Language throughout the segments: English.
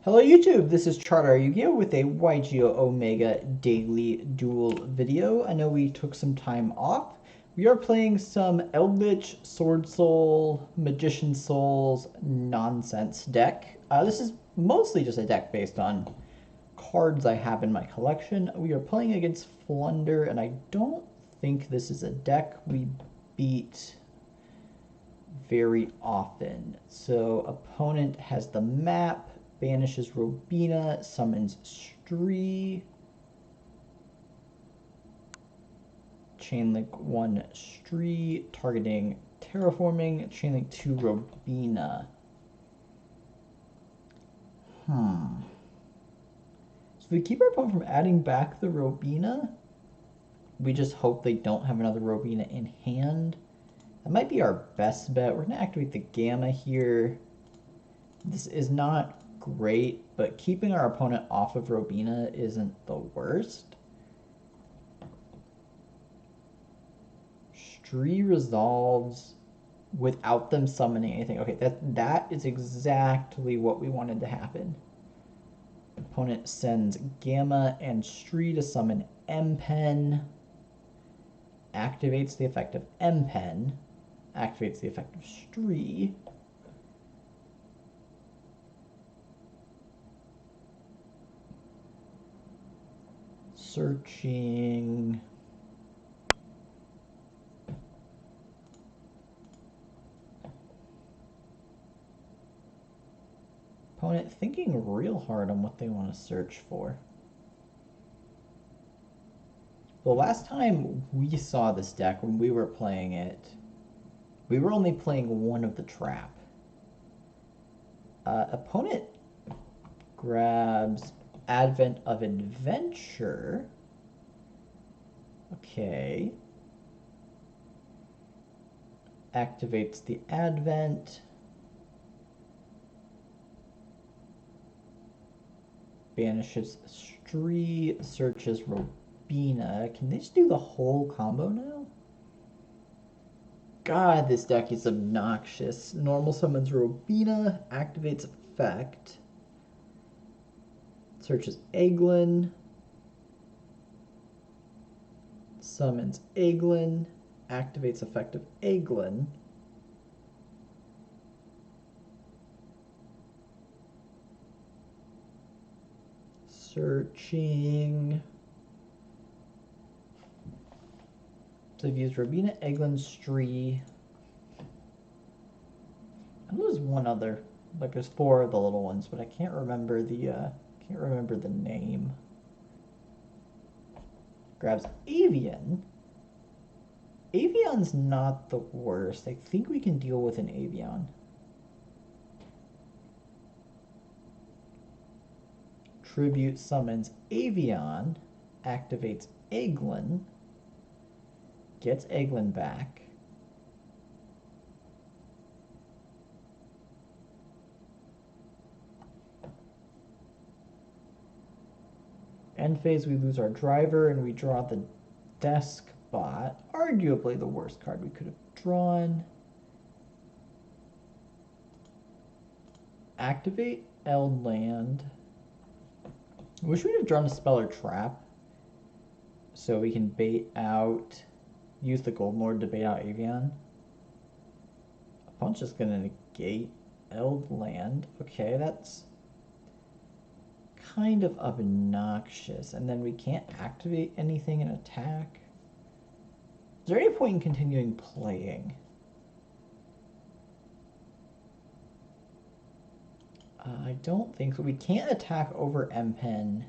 Hello YouTube, this is ChardarYuGiOh with a YGO Omega daily duel video. I know we took some time off. We are playing some Eldlich, Swordsoul, Magician Souls nonsense deck. This is mostly just a deck based on cards I have in my collection. We are playing against Floowandereeze, and I don't think this is a deck we beat very often. So opponent has the map, banishes Robina, summons Stree, chainlink 1 Stree, targeting terraforming, chainlink 2 Robina. So we keep our opponent from adding back the Robina. We just hope they don't have another Robina in hand. That might be our best bet. We're going to activate the Gamma here. This is not great, but keeping our opponent off of Robina isn't the worst. Stree resolves without them summoning anything. Okay, that is exactly what we wanted to happen. Opponent sends Gamma and Stree to summon M-Pen. Activates the effect of M-Pen. Activates the effect of Stree. Searching. Opponent thinking real hard on what they want to search for. The last time we saw this deck, when we were playing it, we were only playing one of the trap. Opponent grabs Advent of Adventure. Okay. Activates the Advent. Banishes Stree, searches Robina. Can they just do the whole combo now? God, this deck is obnoxious. Normal summons Robina, activates effect. Searches Eglin. Summons Eglin, activates effect of Eglin. Searching. So I've used Robina, Eglin, Stree. I know there's one other. Like there's 4 of the little ones, but I can't remember the name. Grabs Avian. Avian's not the worst. I think we can deal with an Avian. Tribute summons Avian, activates Eglin, gets Eglin back. End phase, we lose our driver and we draw the desk bot. Arguably the worst card we could have drawn. Activate Eldland. I wish we'd have drawn a spell or trap so we can bait out, use the Golden Lord to bait out Avian. Opponent's just gonna negate Eldland. Okay, that's kind of obnoxious. And then we can't activate anything in attack. Is there any point in continuing playing? I don't think so. We can't attack over M-Pen.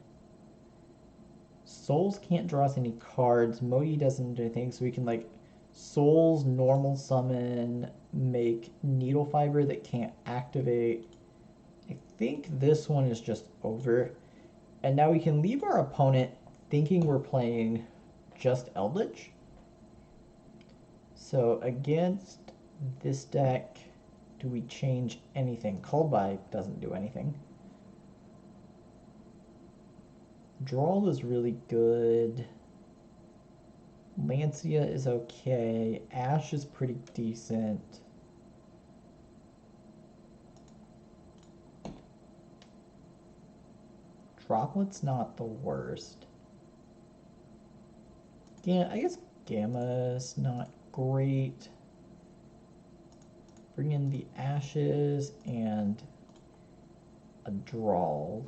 Souls can't draw us any cards. Modi doesn't do anything, so we can like Souls normal summon, make Needle Fiber that can't activate. I think this one is just over. And now we can leave our opponent thinking we're playing just Eldlich. So against this deck, do we change anything? Called by doesn't do anything. Drawl is really good. Lancia is okay. Ash is pretty decent. Droplet's not the worst. Yeah, I guess Gamma's not great. Bring in the Ashes and a Drawl.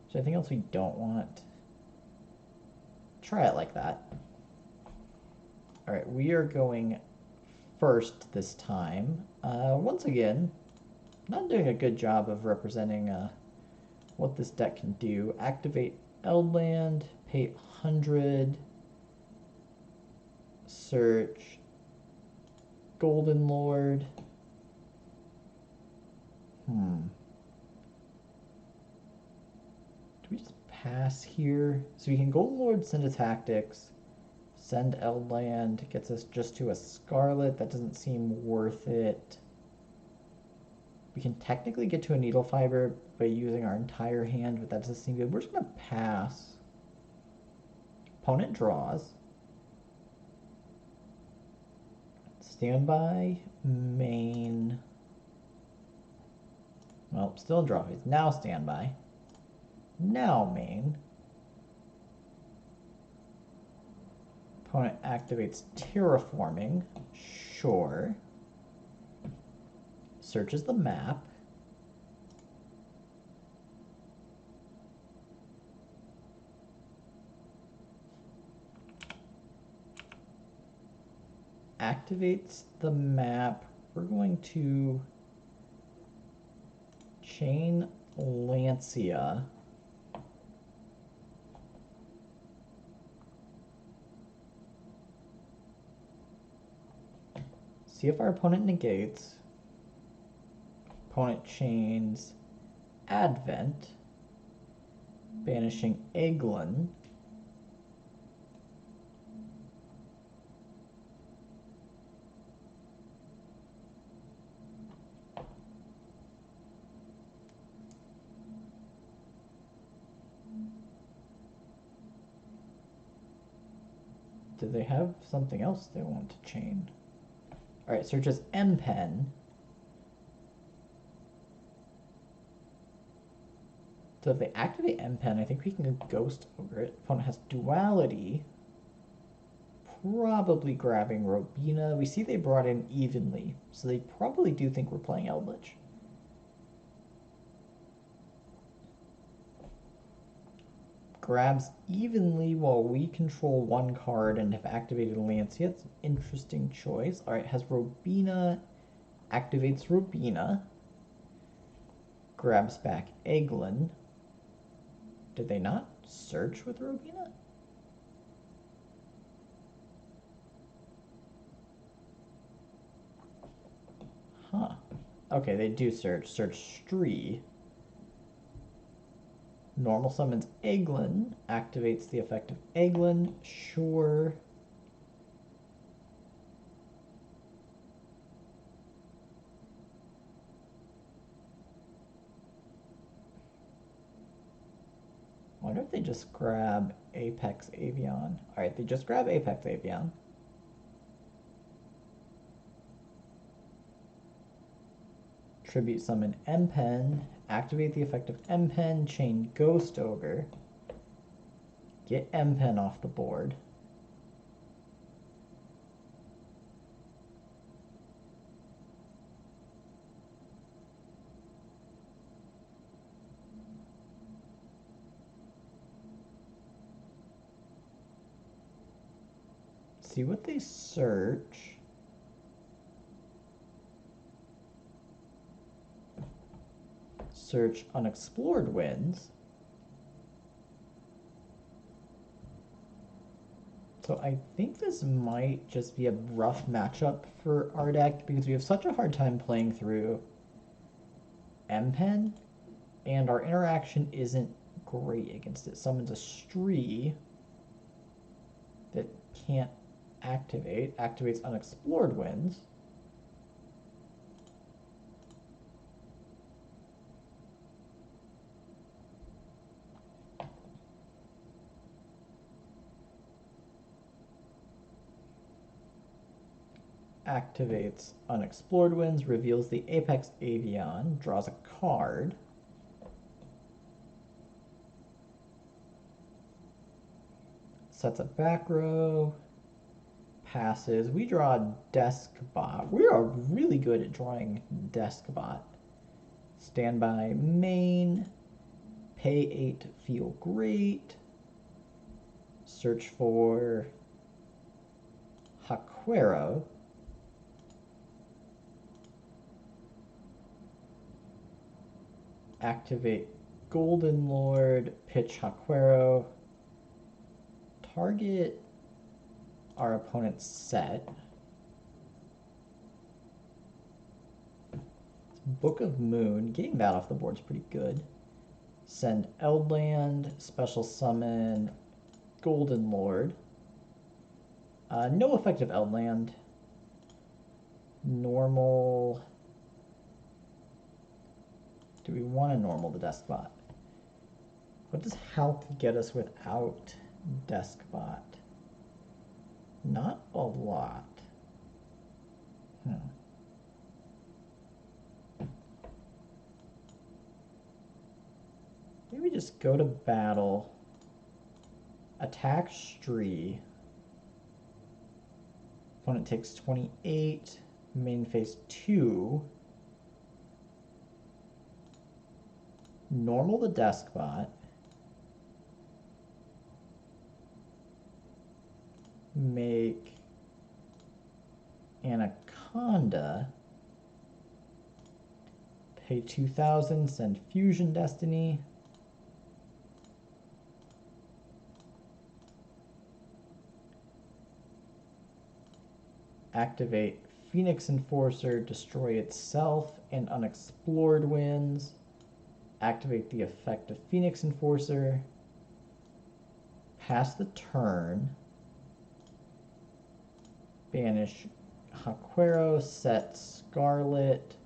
Is there anything else we don't want? Try it like that. Alright, we are going first this time. Once again, not doing a good job of representing what this deck can do. Activate Eldland, pay 100, search Golden Lord. Do we just pass here? So we can Golden Lord, send a Tactics, send Eldland, gets us just to a Scarlet. That doesn't seem worth it. We can technically get to a Needle Fiber by using our entire hand, but that doesn't seem good. We're just going to pass. Opponent draws. Standby, main. Well, still in draw phase. Now standby. Now main. Opponent activates Terraforming. Sure. Searches the map. Activates the map. We're going to chain Lancia. See if our opponent negates. Opponent chains Advent. Banishing Eglin. Do they have something else they want to chain? Alright, searches M-Pen. So if they activate M-Pen, I think we can Ghost Ogre it. Opponent has Duality. Probably grabbing Robina. We see they brought in Evenly, so they probably do think we're playing Eldlich. Grabs Evenly while we control one card and have activated Lancia. It's an interesting choice. Alright, has Robina, activates Robina. Grabs back Eglin. Did they not search with Robina? Huh. Okay, they do search. Search Stree. Normal summons Eglin, activates the effect of Eglin, sure. I wonder if they just grab Apex Avian. Alright, they just grab Apex Avian. Tribute summon M-Pen, activate the effect of M-Pen, chain Ghost Ogre, get M-Pen off the board. See what they search. Search Unexplored Winds. So I think this might just be a rough matchup for our deck because we have such a hard time playing through M-Pen, and our interaction isn't great against it. Summons a Stree that can't activate. Activates Unexplored Winds. Activates Unexplored Winds, reveals the Apex Avian, draws a card. Sets a back row. Passes. We draw Deskbot. We are really good at drawing Deskbot. Standby main. Pay 8, feel great. Search for YGO. Activate Golden Lord, pitch YGO. Target our opponent's set. Book of Moon, getting that off the board is pretty good. Send Eldland, special summon Golden Lord. No effective Eldland. Normal. Do we want to normal the Deskbot? What does health get us without Deskbot? Not a lot. Maybe just go to battle. Attack Stree. Opponent takes 28. Main phase 2. Normal the Deskbot. Make Anaconda. Pay 2,000. Send Fusion Destiny. Activate Phoenix Enforcer, destroy itself and unexplored wins. Activate the effect of Phoenix Enforcer. Pass the turn. Banish YGO, set Scarlet.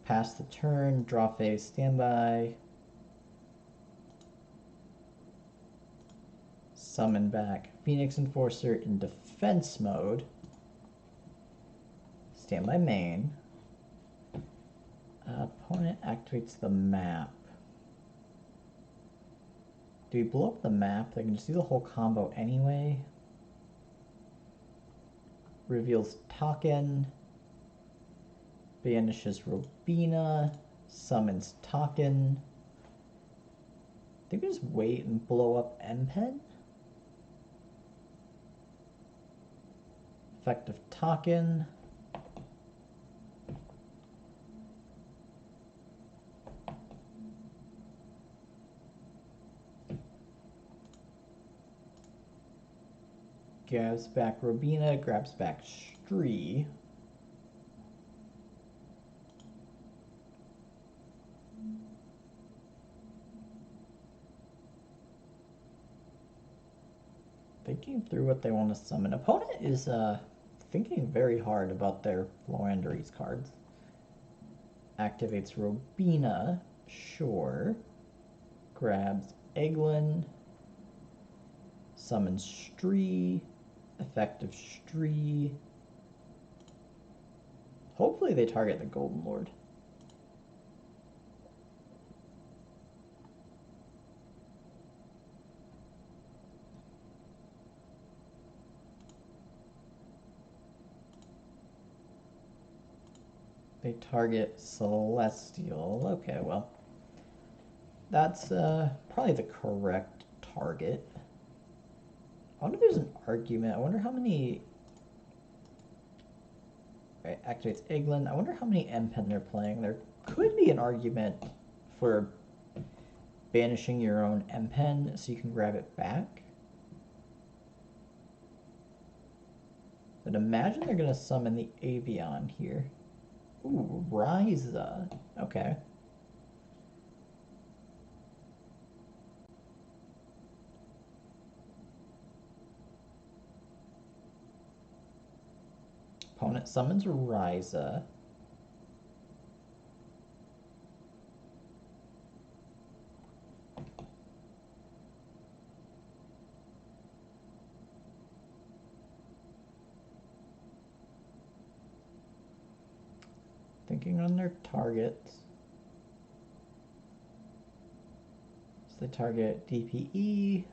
Pass the turn, draw phase, standby. Summon back Phoenix Enforcer in defense mode. Standby main. Opponent activates the map. Do we blow up the map? They can just do the whole combo anyway. Reveals Taken. Banishes Robina. Summons Taken. I think we just wait and blow up M-Pen. Effect of Taken. Grabs back Robina, grabs back Stree. Thinking through what they want to summon. Opponent is thinking very hard about their Floowandereeze cards. Activates Robina, sure. Grabs Eglin. Summons Stree. Effective Stree. Hopefully they target the Golden Lord. They target Celestial. Okay, well, that's probably the correct target. I wonder if there's an argument. I wonder how many... Right, activates Eglin. I wonder how many M-Pen they're playing. There could be an argument for banishing your own M-Pen so you can grab it back. But imagine they're going to summon the Avion here. Ooh, Ryza. Okay. Opponent summons Ryza. Thinking on their targets. So they target DPE,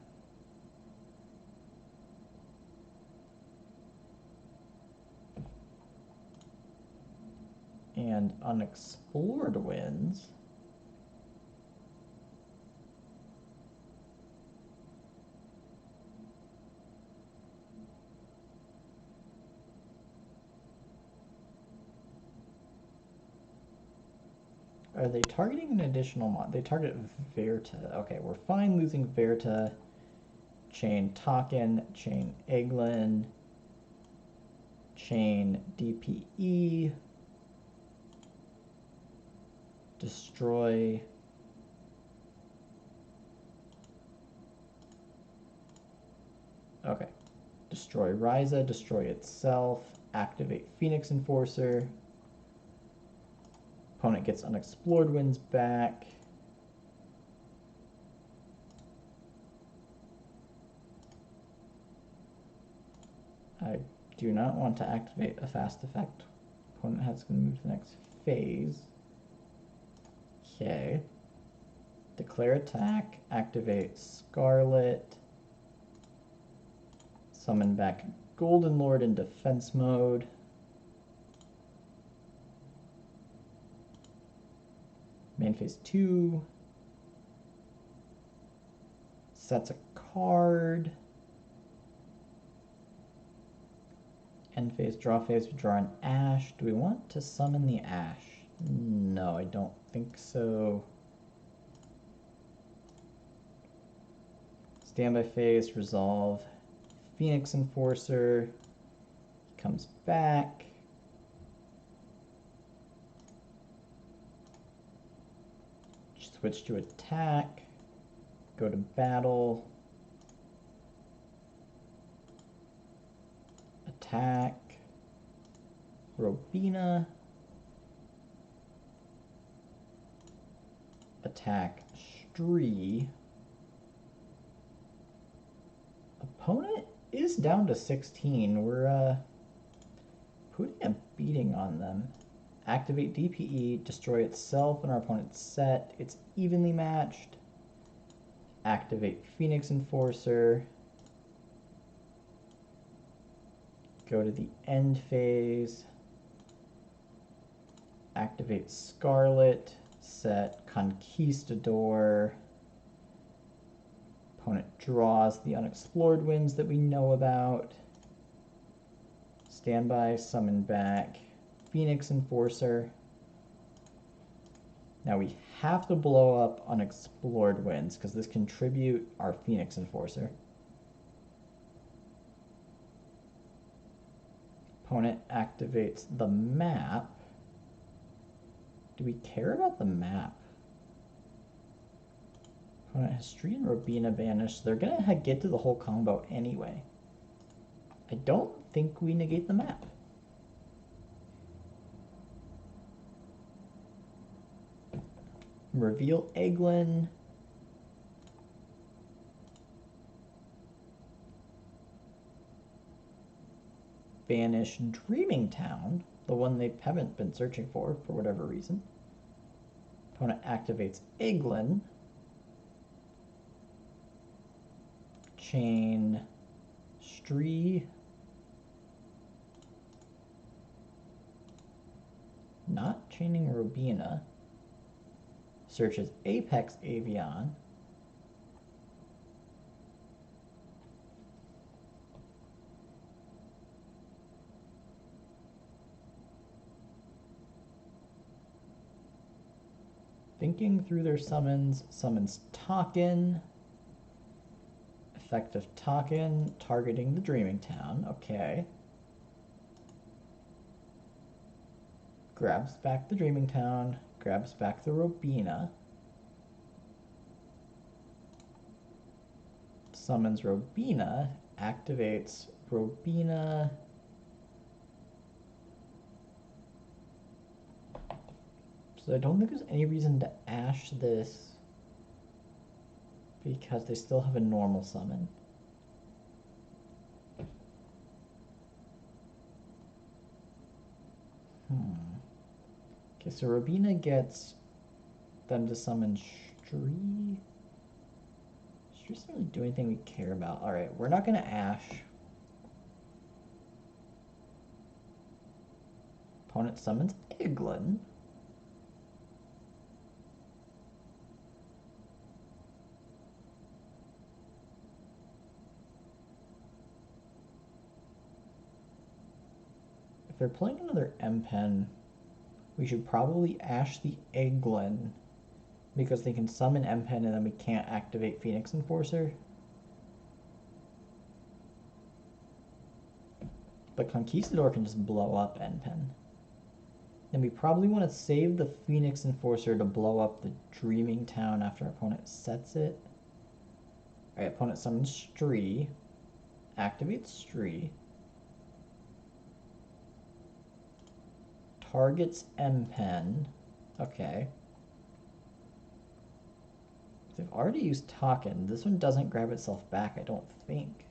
and unexplored winds. Are they targeting an additional mod? They target Verta. Okay, we're fine losing Verta. Chain Taken, chain Eglin, chain DPE, destroy. Okay. Destroy Ryza, destroy itself, activate Phoenix Enforcer. Opponent gets unexplored winds back. I do not want to activate a fast effect. Opponent has to move to the next phase. Okay. Declare attack, activate Scarlet. Summon back Golden Lord in defense mode. Main phase 2. Sets a card. End phase, draw phase, we draw an Ash. Do we want to summon the Ash? No, I don't think so. Standby phase, resolve. Phoenix Enforcer comes back. Switch to attack. Go to battle. Attack. Robina. Attack Stree. Opponent is down to 16. We're putting a beating on them. Activate DPE, destroy itself and our opponent's set. It's evenly matched. Activate Phoenix Enforcer. Go to the end phase. Activate Scarlet. Set Conquistador. Opponent draws the unexplored winds that we know about. Standby, summon back Phoenix Enforcer. Now we have to blow up unexplored winds because this can tribute our Phoenix Enforcer. Opponent activates the map. Do we care about the map? Opponent has Stree and Robina banished. They're going to get to the whole combo anyway. I don't think we negate the map. Reveal Eglin. Banish Dreaming Town, the one they haven't been searching for whatever reason. Opponent activates Eglin. Chain Stree. Not chaining Robina. Searches Apex Avion. Thinking through their summons, summons Taken. Effective Taken, targeting the Dreaming Town. Okay. Grabs back the Dreaming Town, grabs back the Robina. Summons Robina, activates Robina. So I don't think there's any reason to Ash this because they still have a normal summon. Okay, so Robina gets them to summon Stree. Stree doesn't really do anything we care about. Alright, we're not going to Ash. Opponent summons Eglin. If they're playing another M-Pen, we should probably Ash the Eglin, because they can summon M-Pen and then we can't activate Phoenix Enforcer. But Conquistador can just blow up M-Pen. Then we probably want to save the Phoenix Enforcer to blow up the Dreaming Town after our opponent sets it. Alright, opponent summons Stree. Activates Stree. Targets M-Pen. Okay. They've already used Token. This one doesn't grab itself back, I don't think.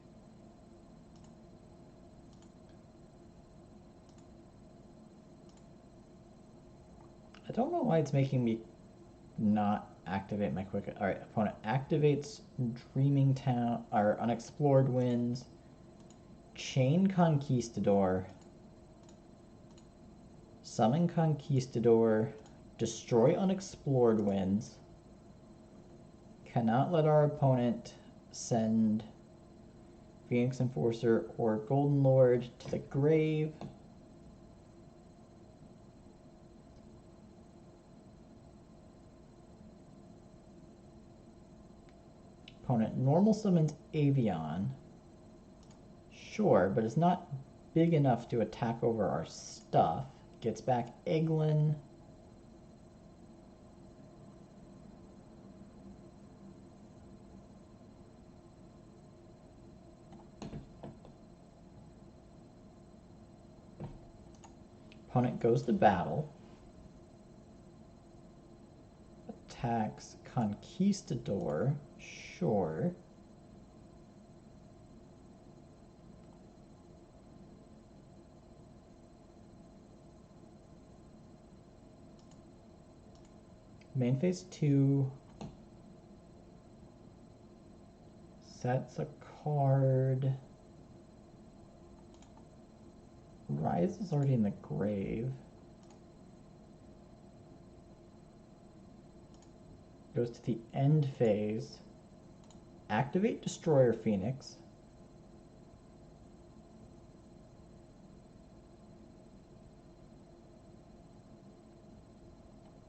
I don't know why it's making me not activate my quick. Alright, opponent activates Dreaming Town, or Unexplored Winds. Chain Conquistador. Summon Conquistador. Destroy Unexplored Winds. Cannot let our opponent send Phoenix Enforcer or Golden Lord to the grave. Opponent normal summons Avion. Sure, but it's not big enough to attack over our stuff. Gets back Eglin. Opponent goes to battle. Attacks Conquistador. Sure. Main phase 2. Sets a card. Rise is already in the grave. Goes to the end phase. Activate Destroyer Phoenix.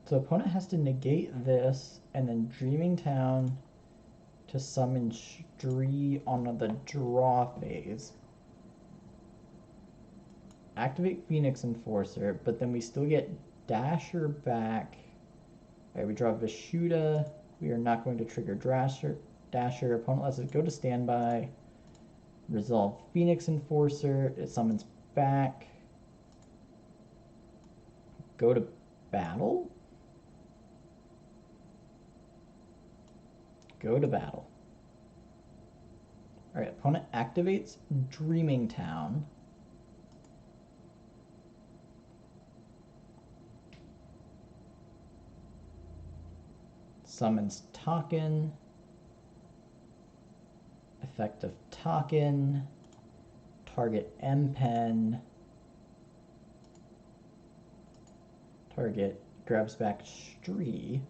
So opponent has to negate this and then Dreaming Town to summon Stree on the draw phase. Activate Phoenix Enforcer, but then we still get Dasher back. Alright, we draw Vishuda. We are not going to trigger Dasher. Opponent lets it go to standby. Resolve Phoenix Enforcer. It summons back. Go to battle? Go to battle. Alright, opponent activates Dreaming Town. Summons Token. Effect of Token. Target M-Pen. Target grabs back Stree.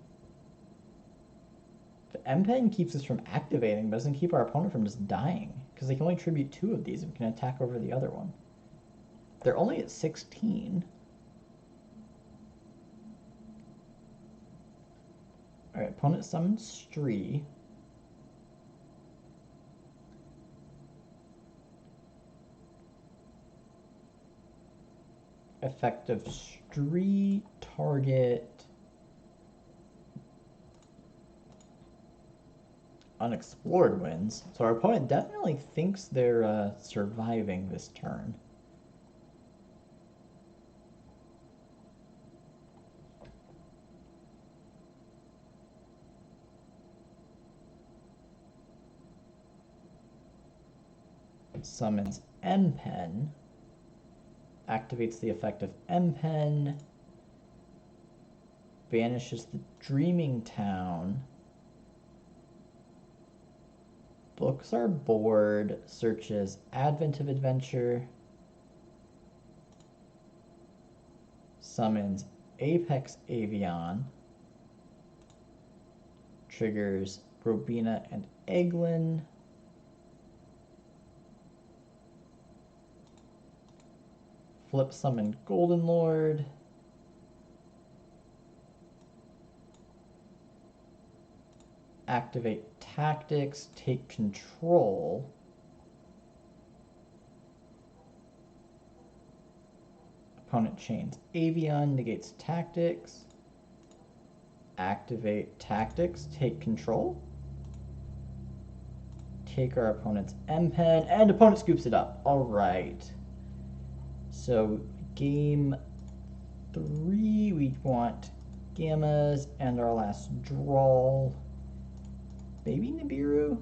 The M-Pen keeps us from activating, but doesn't keep our opponent from just dying, because they can only tribute 2 of these and can attack over the other one. They're only at 16. Alright, opponent summons Stree. Effect of Stree, target Unexplored Winds. So our opponent definitely thinks they're surviving this turn. Summons M-Pen. Activates the effect of M-Pen. Banishes the Dreaming Town. Books our board. Searches Advent of Adventure. summons Apex Avian, triggers Robina and Eglin, flip summon Golden Lord, activate Tactics, take control, opponent chains Avian, negates Tactics, activate Tactics, take control, take our opponent's M-Pen, and opponent scoops it up. All right. So game 3, we want Gammas, and our last draw, maybe Nibiru?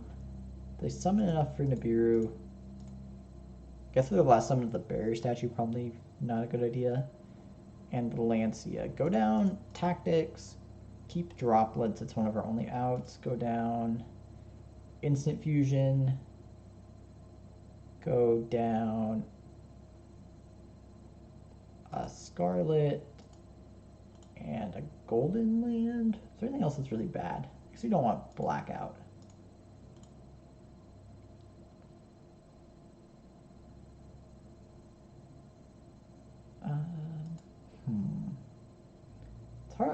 They summon enough for Nibiru. Guess for the last summon of the barrier statue, probably not a good idea. And the Lancia. Go down, Tactics, keep Droplets, it's one of our only outs. Go down, Instant Fusion. Go down, a Scarlet, and a Golden Land. Is there anything else that's really bad? Because we don't want Blackout.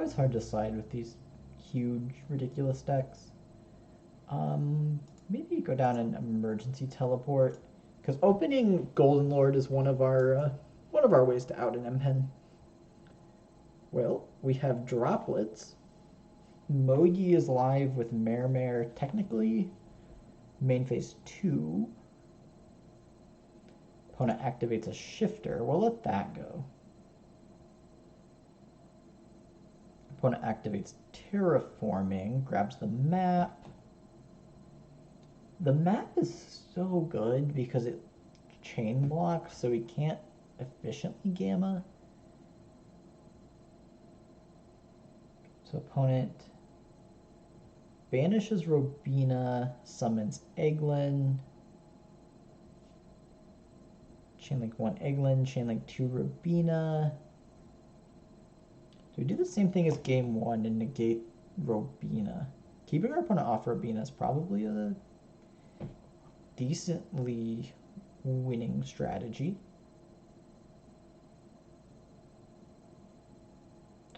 It's hard to decide with these huge, ridiculous decks. Maybe go down an Emergency Teleport, because opening Golden Lord is one of our ways to out an M-Pen. Well, we have Droplets. Mogi is live with Mare technically. Main phase 2. Opponent activates a Shifter. We'll let that go. Opponent activates Terraforming, grabs the map. The map is so good because it chain blocks, so we can't efficiently gamma. So opponent banishes Robina, summons Eglin. Chainlink 1 Eglin, chainlink 2 Robina. So we do the same thing as game 1 and negate Robina. Keeping our opponent off Robina is probably a decently winning strategy.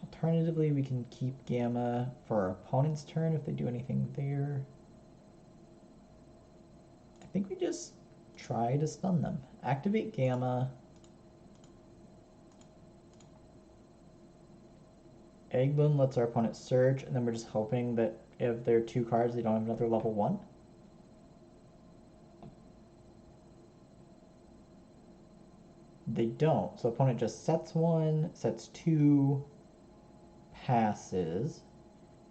Alternatively, we can keep Gamma for our opponent's turn if they do anything there. I think we just try to stun them. Activate Gamma. Eglin lets our opponent search, and then we're just hoping that if they're 2 cards, they don't have another level 1. They don't. So opponent just sets 1, sets 2, passes.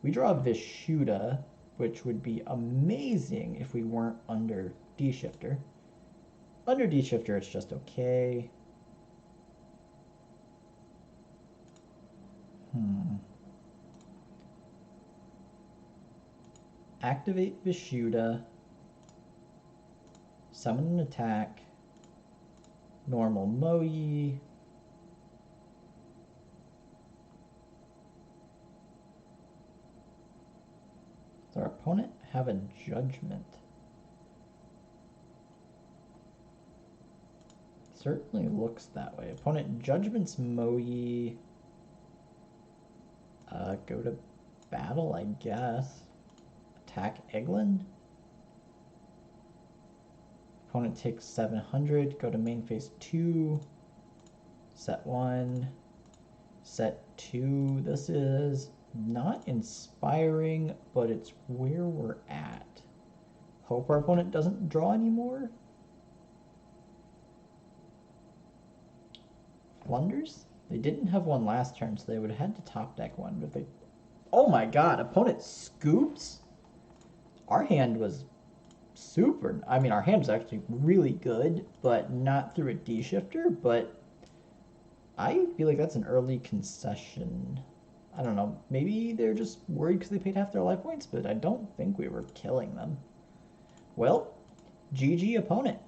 We draw Vishuda, which would be amazing if we weren't under D-Shifter. Under D-Shifter, it's just okay. Activate Vishuda. Summon an attack. Normal Moyi. Does our opponent have a Judgment? Certainly looks that way. Opponent Judgment's Moyi. Go to battle, I guess. Attack Eglin. Opponent takes 700. Go to main phase 2. Set 1. Set 2. This is not inspiring, but it's where we're at. Hope our opponent doesn't draw anymore. Blunders? They didn't have one last turn, so they would have had to top deck one, but they... Oh my god, opponent scoops? Our hand was super... I mean, our hand was actually really good, but not through a D-Shifter, but I feel like that's an early concession. I don't know, maybe they're just worried because they paid half their life points, but I don't think we were killing them. Well, GG opponent.